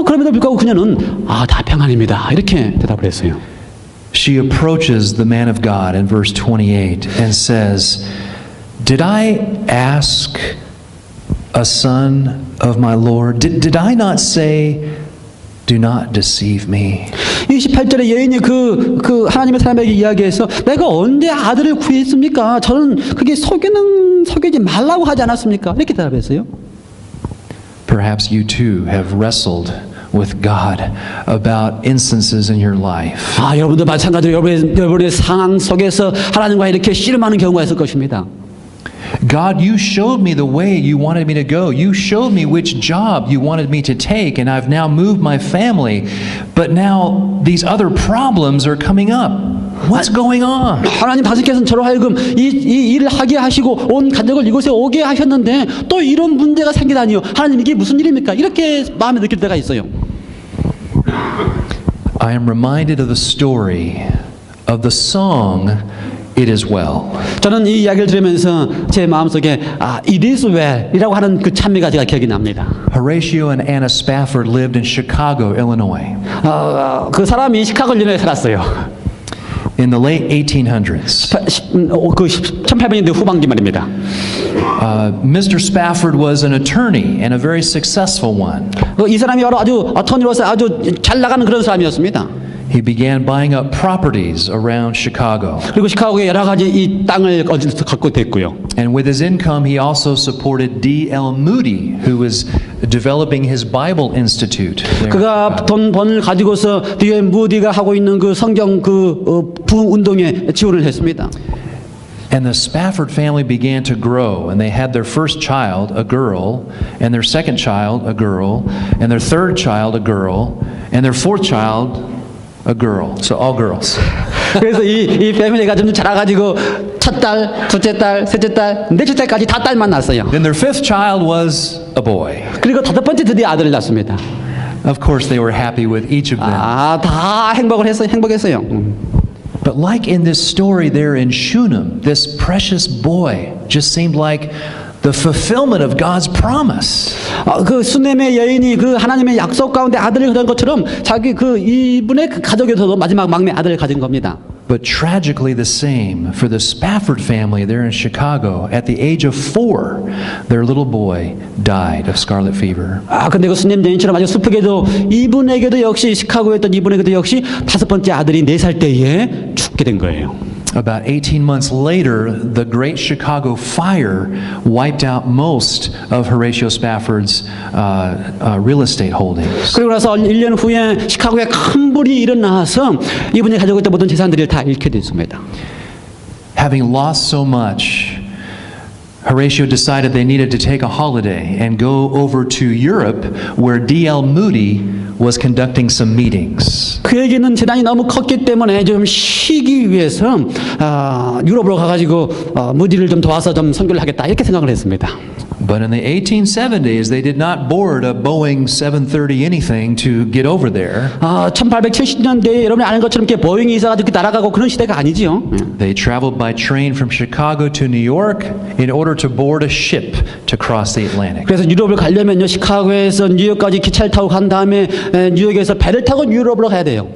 Speaker 1: 그럼에도 불구하고 그녀는 다 평안입니다 이렇게 대답을 했어요.
Speaker 2: She approaches the man of God in verse 28 and says, "Did I ask a son of my Lord? Did I not say, 'Do not deceive me'?"
Speaker 1: 28절에 여인이 그 하나님의 사람에게 이야기해서 내가 언제 아들을 구했습니까? 저는 그게 속이지 말라고 하지 않았습니까? 이렇게 대답했어요.
Speaker 2: Perhaps you too have wrestled with God about instances in your life.
Speaker 1: 여러분도 마찬가지로 여러분의 상황 속에서 하나님과 이렇게 씨름하는 경우가 있을 것입니다.
Speaker 2: God, you showed me the way you wanted me to go. You showed me which job you wanted me to take, and I've now moved my family. But now these other problems are coming up. What's going on?
Speaker 1: 하나님 다스께서는 저로 하여금 이 일을 하게 하시고 온 가족을 이곳에 오게 하셨는데 또 이런 문제가 생기다니요. 하나님 이게 무슨 일입니까? 이렇게 마음에 느낄 때가 있어요.
Speaker 2: I am reminded of the story of the song "It is well."
Speaker 1: 저는 이 이야기를 들으면서 제 마음속에 It is well이라고 하는 그 찬미가 제가 기억이 납니다.
Speaker 2: Horatio and Anna Spafford lived in Chicago, Illinois.
Speaker 1: 그 사람이 시카고 일리노이에 살았어요.
Speaker 2: In the late 1800s.
Speaker 1: 그 1800년대 후반기 말입니다.
Speaker 2: Mr. Spafford was an attorney and a very successful one.
Speaker 1: 이 사람이 바로 아주 어터니로서 아주 잘 나가는 그런 사람이었습니다.
Speaker 2: He began buying up properties around Chicago.
Speaker 1: 그리고 시카고에 여러 가지 이 땅을 어디서 갖고 됐고요.
Speaker 2: And with his income, he also supported D.L. Moody, who was developing his Bible Institute.
Speaker 1: 그가 돈을 가지고서 D.L. 무디가 하고 있는 그 성경 부흥 운동에 지원을 했습니다.
Speaker 2: And the Spafford family began to grow, and they had their first child, a girl, and their second child, a girl, and their third child, a girl, and their fourth child, a girl. So all girls.
Speaker 1: 그래서 이 패밀리가 좀 자라가지고 첫 딸, 둘째 딸, 셋째 딸, 넷째 딸까지 다 딸만 낳았어요.
Speaker 2: Then their fifth child was a boy.
Speaker 1: 그리고 다섯 번째 드디어 아들을 낳습니다.
Speaker 2: Of course, they were happy with each of them.
Speaker 1: 다 행복했어요.
Speaker 2: But like in this story there in Shunem, this precious boy just seemed like the fulfillment of God's promise.
Speaker 1: 그 수넴의 여인이 그 하나님의 약속 가운데 아들을 가진 것처럼 자기 이분의 가족에서도 마지막 막내 아들을 가진 겁니다.
Speaker 2: But tragically the same for the Spafford family there in Chicago. At the age of 4, their little boy died of scarlet fever.
Speaker 1: 근데 그 수넴 여인처럼 아주 슬프게도 이분에게도 역시 시카고에 있던 이분에게도 역시 다섯 번째 아들이 4살 때에 죽게 된 거예요.
Speaker 2: About 18 months later, the Great Chicago Fire wiped out most of Horatio Spafford's real estate holdings.
Speaker 1: 그리고 나서 1년 후에 시카고에 큰 불이 일어나서 이분이 가지고 있던 모든 재산들이 다 잃게 됐습니다.
Speaker 2: Having lost so much, Horatio decided they needed to take a holiday and go over to Europe, where D.L. Moody was conducting some meetings.
Speaker 1: 그에게는 재단이 너무 컸기 때문에 좀 쉬기 위해서 유럽으로 가가지고 무디를 좀 도와서 좀 선교를 하겠다 이렇게 생각을 했습니다.
Speaker 2: But in the 1870s, they did not board a Boeing 730 anything to get over there.
Speaker 1: 1870년대에 여러분이 아는 것처럼 이렇게 보잉이 있어가지고 날아가고 그런 시대가 아니지요.
Speaker 2: They traveled by train from Chicago to New York in order to board a ship to cross the Atlantic.
Speaker 1: 그래서 유럽을 가려면요 시카고에서 뉴욕까지 기차를 타고 간 다음에 뉴욕에서 배를 타고 유럽으로 가야 돼요.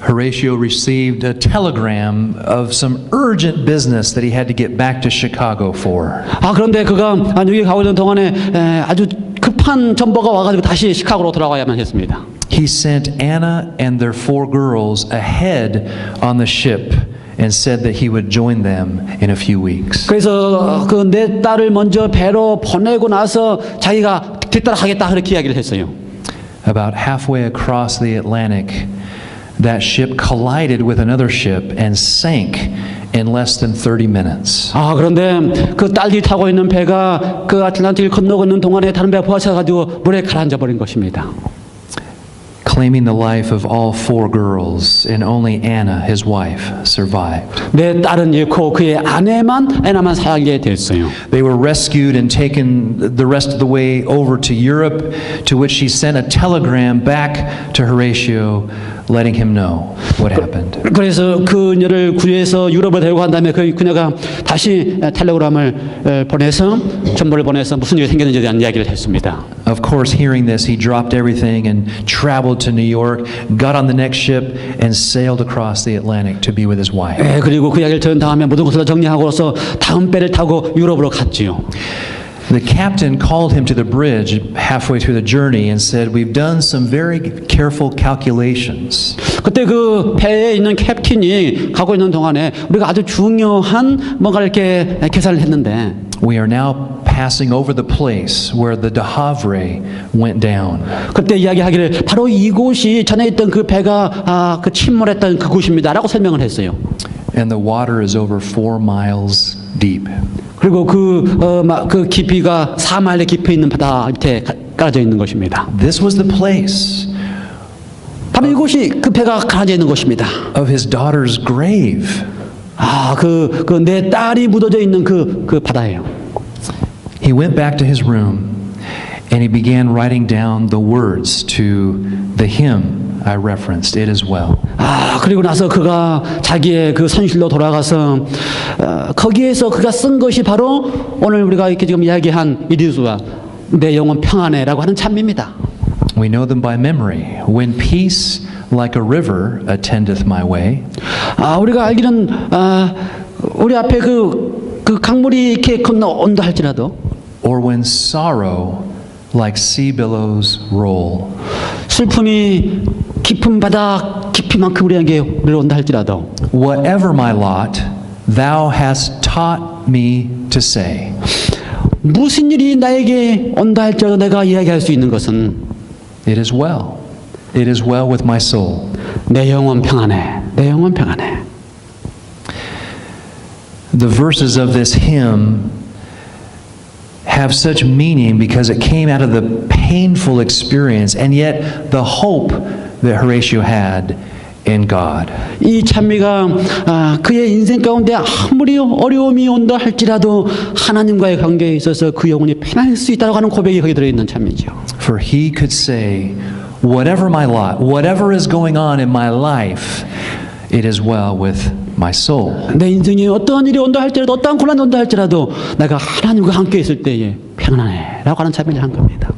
Speaker 2: Horatio received a telegram of some urgent business that he had to get back to Chicago for.
Speaker 1: 그런데 그가 뉴욕에 가고 있는 동안에 아주 급한 전보가 와가지고 다시 시카고로 돌아와야만 했습니다.
Speaker 2: He sent Anna and their 4 girls ahead on the ship and said that he would join them in a few weeks.
Speaker 1: 그래서 그 내 딸을 먼저 배로 보내고 나서 자기가 뒤따라가겠다 그렇게 이야기를 했어요.
Speaker 2: About halfway across the Atlantic, that ship collided with another ship and sank in less than 30 minutes.
Speaker 1: 그런데 그 딸이 타고 있는 배가 그 아틀란틱을 건너고 있는 동안에 다른 배가 부딪혀가지고 물에 가라앉아 버린 것입니다.
Speaker 2: Claiming the life of all 4 girls, and only Anna, his wife, survived.
Speaker 1: 내 딸은 잃고 그의 애나만 살게 됐어요.
Speaker 2: They were rescued and taken the rest of the way over to Europe, to which she sent a telegram back to Horatio, letting him know what happened.
Speaker 1: 그래서 그녀를 구해서 유럽에 데리고 간 다음에 그녀가 다시 텔레그램을 보내서 전보를 보내서 무슨 일이 생겼는지에 대한 이야기를 했습니다.
Speaker 2: Of course, hearing this, he dropped everything and traveled to New York, got on the next ship, and sailed across the Atlantic to be with his wife.
Speaker 1: 그리고 그 이야기를 들은 다음에 모든 것을 정리하고서 다음 배를 타고 유럽으로 갔지요.
Speaker 2: The captain called him to the bridge halfway through the journey and said, "We've done some very careful calculations."
Speaker 1: 그때 그 배에 있는 캡틴이 가고 있는 동안에 우리가 아주 중요한 뭔가 이렇게 계산을 했는데
Speaker 2: We are now passing over the place where the De Havre went down.
Speaker 1: 그때 이야기하기를 바로 이곳이 전에 있던 그 배가 그 침몰했던 그곳입니다라고 설명을 했어요.
Speaker 2: And the water is over 4 miles deep.
Speaker 1: 그리고 그 깊이가 4마일의 깊이 있는 바다 밑에 깔아져 있는 것입니다.
Speaker 2: This was the place
Speaker 1: 바로 이곳이 그 배가 깔아져 있는 곳입니다.
Speaker 2: of his daughter's grave.
Speaker 1: 내 딸이 묻어져 있는 그 바다예요.
Speaker 2: He went back to his room and he began writing down the words to the hymn I referenced, It Is Well.
Speaker 1: 그리고 나서 그가 자기의 그 선실로 돌아가서 거기에서 그가 쓴 것이 바로 오늘 우리가 이렇게 지금 이야기한 It Is Well, 내 영혼 평안해라고 하는 찬미입니다.
Speaker 2: We know them by memory. When peace like a river attendeth my way.
Speaker 1: 우리가 알기는 우리 앞에 그 강물이 이렇게 건너온다 할지라도
Speaker 2: Or when sorrow like sea billows roll.
Speaker 1: 슬픔이 깊은 바다 깊이만큼 우리에게 내려온다 할지라도
Speaker 2: Whatever my lot, thou hast taught me to say.
Speaker 1: 무슨 일이 나에게 온다 할지라도 내가 이야기할 수 있는 것은
Speaker 2: It is well. It is well with my soul.
Speaker 1: 내 영혼 평안해. 내 영혼 평안해.
Speaker 2: The verses of this hymn have such meaning because it came out of the painful experience and yet the hope that Horatio had in God.
Speaker 1: 이 찬미가 그의 인생 가운데 아무리 어려움이 온다 할지라도 하나님과의 관계에 있어서 그 영혼이 편할 수 있다고 하는 고백이 거기 들어있는 찬미죠.
Speaker 2: For he could say, whatever my lot, whatever is going on in my life, it is well with my soul.
Speaker 1: 내 인생에 어떠한 일이 온다 할지라도 어떠한 고난이 온다 할지라도 내가 하나님과 함께 있을 때에 평안해 라고 하는 찬미를 한 겁니다.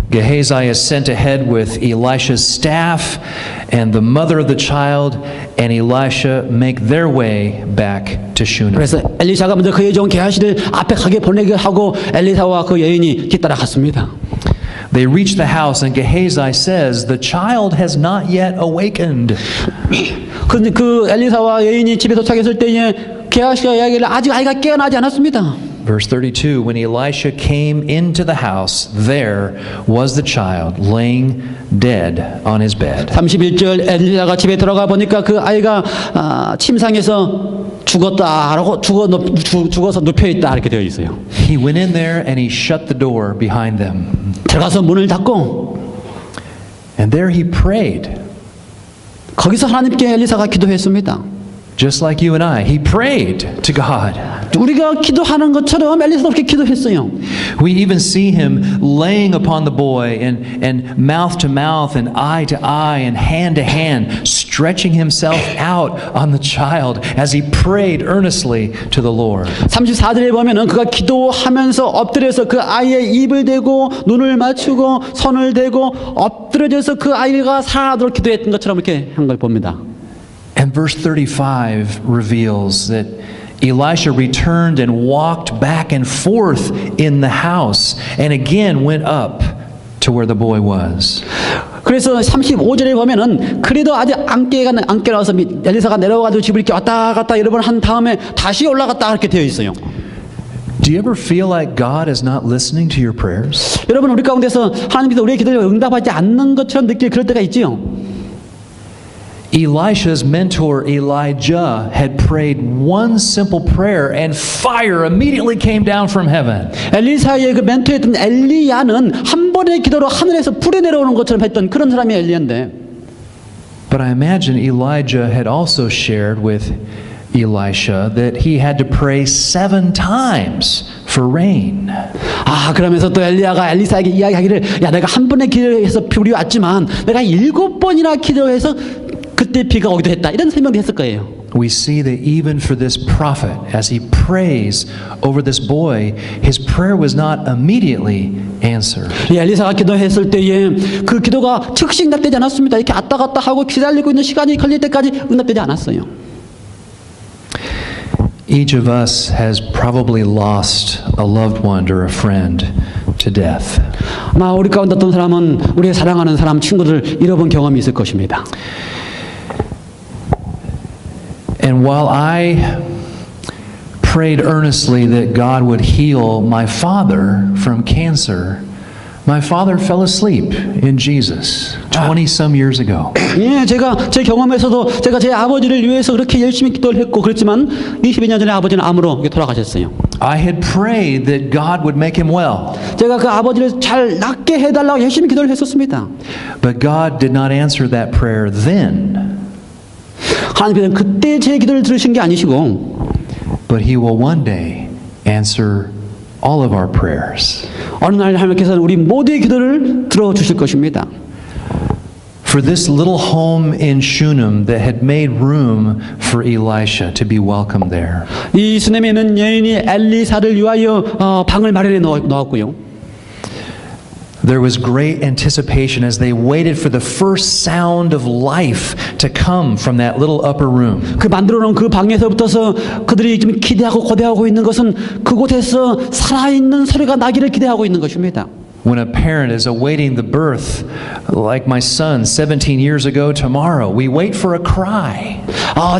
Speaker 2: Gehazi is sent ahead with Elisha's staff, and the mother of the child and Elisha make their way back to Shunem.
Speaker 1: 그래서 엘리사가 먼저 그의 종 게하시를 앞에 가게 보내게 하고 엘리사와 그 여인이 뒤따라 갔습니다.
Speaker 2: They reach the house, and Gehazi says, "The child has not yet awakened."
Speaker 1: 근데 그 엘리사와 여인이 집에 도착했을 때에 게하시가 이야기를 아직 아이가 깨어나지 않았습니다.
Speaker 2: Verse 32, when Elisha came into the house, there was the child laying dead on his bed.
Speaker 1: 31절 엘리사가 집에 들어가 보니까 그 아이가 침상에서 죽었다라고 죽어서 눕혀 있다 이렇게 되어 있어요.
Speaker 2: He went in there and he shut the door behind them.
Speaker 1: 들어가서 문을 닫고
Speaker 2: And there he prayed.
Speaker 1: 거기서 하나님께 엘리사가 기도했습니다.
Speaker 2: Just like you and I, he prayed to God.
Speaker 1: 우리가 기도하는 것처럼 엘리사도 그렇게 기도했어요.
Speaker 2: We even see him laying upon the boy and mouth to mouth and eye to eye and hand to hand, stretching himself out on the child as he prayed earnestly to the Lord.
Speaker 1: 34절에 보면은 그가 기도하면서 엎드려서 그 아이의 입을 대고 눈을 맞추고 손을 대고 엎드려져서 그 아이가 살아나도록 기도했던 것처럼 이렇게 한 걸 봅니다.
Speaker 2: And verse 35 reveals that Elisha returned and walked back and forth in the house and again went up to where the boy was.
Speaker 1: 그래서 35절에 보면은 그래도 아직 안 깨어나서 엘리사가 내려와가지고 집을 이렇게 왔다 갔다 여러 번 한 다음에 다시 올라갔다 이렇게 되어 있어요.
Speaker 2: Do you ever feel like God is not listening to your prayers?
Speaker 1: 여러분 우리 가운데서 하나님께서 우리의 기도를 응답하지 않는 것처럼 느낄 그럴 때가 있지요.
Speaker 2: Elisha's mentor Elijah had prayed one simple prayer and fire immediately came down from heaven.
Speaker 1: 엘리사의 그 멘토였던 엘리야는 한 번의 기도로 하늘에서 불이 내려오는 것처럼 했던 그런 사람이 엘리야인데.
Speaker 2: But I imagine Elijah had also shared with Elisha that he had to pray 7 times for rain.
Speaker 1: 그러면서 또 엘리야가 엘리사에게 이야기하기를 야 내가 한 번에 기도해서 불이 왔지만 내가 7번이나 기도해서 그때 비가 오기도 했다. 이런 설명도 했을 거예요.
Speaker 2: We see that even for this prophet, as he prays over this boy, his prayer was not immediately answered.
Speaker 1: 엘리사가 기도했을 때에 그 기도가 즉시 응답되지 않았습니다. 이렇게 왔다 갔다 하고 기다리고 있는 시간이 걸릴 때까지 응답되지 않았어요.
Speaker 2: Each of us has probably lost a loved one or a friend to death.
Speaker 1: 아마 우리 가운데 어떤 사람은 우리의 사랑하는 사람, 친구를 잃어본 경험이 있을 것입니다.
Speaker 2: And while I prayed earnestly that God would heal my father from cancer, my father fell asleep in Jesus 20-some years ago.
Speaker 1: 예, 제가 제 경험에서도 제가 제 아버지를 위해서 그렇게 열심히 기도를 했고 그랬지만 22년 전에 아버지는 암으로 돌아가셨어요.
Speaker 2: I had prayed that God would make him well.
Speaker 1: 제가 그 아버지를 잘 낫게 해달라고 열심히 기도를 했었습니다.
Speaker 2: But God did not answer that prayer then.
Speaker 1: 하나님께서는 그때 제 기도를 들으신 게 아니시고
Speaker 2: But he will one day answer all of our prayers.
Speaker 1: 어느 날 하나님께서는 우리 모두의 기도를 들어주실 것입니다.
Speaker 2: For this little home in Shunem that had made room for Elisha to be welcomed there.
Speaker 1: 이 수넴에 있는 여인이 엘리사를 위하여 방을 마련해 놓았고요.
Speaker 2: There was great anticipation as they waited for the first sound of life to come from that little upper room.
Speaker 1: 그 만들어 놓은 그 방에서부터서 그들이 지금 기대하고 고대하고 있는 것은 그곳에서 살아있는 소리가 나기를 기대하고 있는 것입니다.
Speaker 2: When a parent is awaiting the birth, like my son 17 years ago tomorrow, we wait for a cry.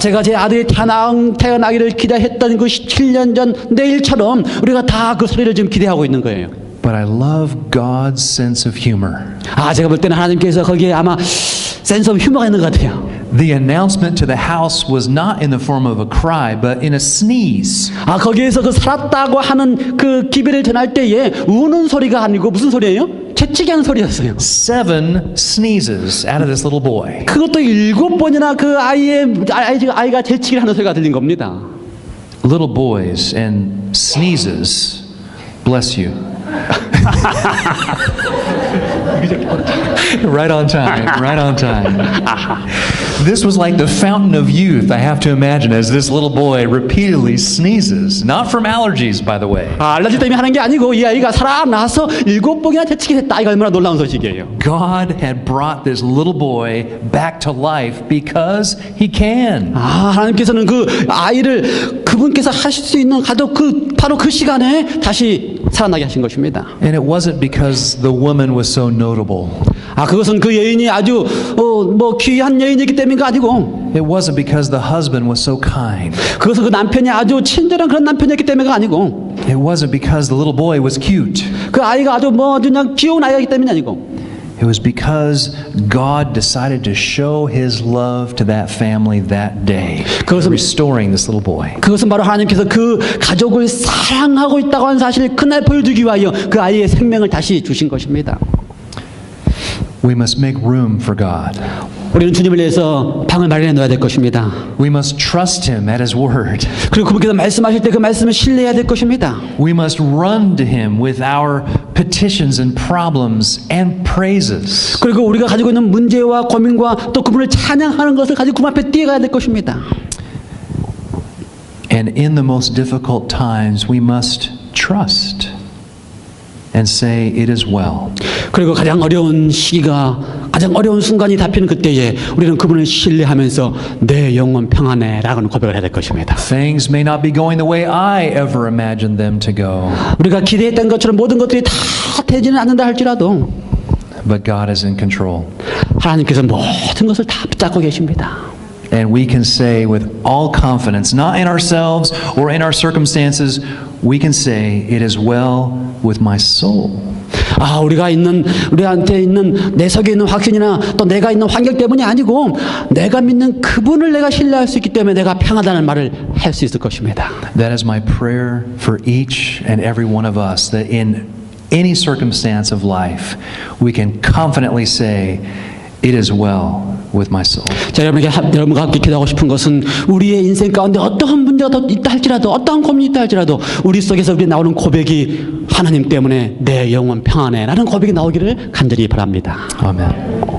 Speaker 1: 제가 제 아들이 태어나기를 기대했던 그 17년 전 내일처럼 우리가 다 그 소리를 지금 기대하고 있는 거예요.
Speaker 2: But I love God's sense of humor.
Speaker 1: 제가 볼 때는 하나님께서 거기에 아마 센스 오브 휴머가 있는 것 같아요.
Speaker 2: The announcement to the house was not in the form of a cry, but in a sneeze.
Speaker 1: 거기에서 그 살았다고 하는 그 기별을 전할 때에 우는 소리가 아니고 무슨 소리예요? 채찍이 하는 소리였어요.
Speaker 2: 7 sneezes out of this little boy.
Speaker 1: 그것도 7번이나 그 아이가 재치기를 하는 소리가 들린 겁니다.
Speaker 2: Little boys and sneezes, bless you. Right on time, right on time. This was like the fountain of youth, I have to imagine, as this little boy repeatedly sneezes. Not from allergies, by the way.
Speaker 1: 알러지 때문에 하는 게 아니고 이 아이가 살아나서 7번이나 재치기를 했다. 이거 얼마나 놀라운 소식이에요.
Speaker 2: God had brought this little boy back to life because he can.
Speaker 1: 하나님께서는 그 아이를 그분께서 하실 수 있는 바로 그 시간에 다시 살아나게 하신 것입니다.
Speaker 2: And it wasn't because the woman was so notable.
Speaker 1: 그것은 그 여인이 아주 귀한 여인이기 때문이 아니고,
Speaker 2: It wasn't because the husband was so kind.
Speaker 1: 그것은 그 남편이 아주 친절한 그런 남편이었기 때문이가 아니고,
Speaker 2: It wasn't because the little boy was cute.
Speaker 1: 그 아이가 아주 그냥 귀여운 아이이기 때문이 아니고,
Speaker 2: It was because God decided to show His love to that family that day, restoring this little boy.
Speaker 1: 그것은 바로 하나님께서 그 가족을 사랑하고 있다고 하는 사실을 그날 보여주기 위하여 그 아이의 생명을 다시 주신 것입니다.
Speaker 2: We must make room for God.
Speaker 1: 우리는 주님을 위해서 방을 마련해 놓아야 될 것입니다.
Speaker 2: We must trust Him at His word.
Speaker 1: 그리고 그분께서 말씀하실 때 그 말씀을 신뢰해야 될 것입니다.
Speaker 2: We must run to Him with our petitions and problems and praises.
Speaker 1: 그리고 우리가 가지고 있는 문제와 고민과 또 그분을 찬양하는 것을 가지고 그분 앞에 뛰어가야 될 것입니다.
Speaker 2: And in the most difficult times, we must trust and say, it is well.
Speaker 1: 그리고 가장 어려운 시기가, 가장 어려운 순간이 잡히는 그때에 우리는 그분을 신뢰하면서 내 영혼 평안해 라고는 고백을 해야 될 것입니다.
Speaker 2: Things may not be going the way I ever imagined them to go,
Speaker 1: 우리가 기대했던 것처럼 모든 것들이 다 되지는 않는다 할지라도
Speaker 2: but God is in control.
Speaker 1: 하나님께서 모든 것을 다 붙잡고 계십니다.
Speaker 2: And we can say with all confidence, not in ourselves or in our circumstances, we can say, it is well with my soul.
Speaker 1: 우리한테 있는 내 속에 있는 확신이나 또 내가 있는 환경 때문이 아니고 내가 믿는 그분을 내가 신뢰할 수 있기 때문에 내가 평안하다는 말을 할 수 있을 것입니다.
Speaker 2: That is my prayer for each and every one of us, that in any circumstance of life, we can confidently say, it is well with my soul.
Speaker 1: 자, 여러분과 함께 기도하고 싶은 것은 우리의 인생 가운데 어떠한 문제가 있다 할지라도 어떠한 고민이 있다 할지라도 우리 속에서 우리 나오는 고백이 하나님 때문에 내 영혼 평안해 라는 고백이 나오기를 간절히 바랍니다.
Speaker 2: Amen.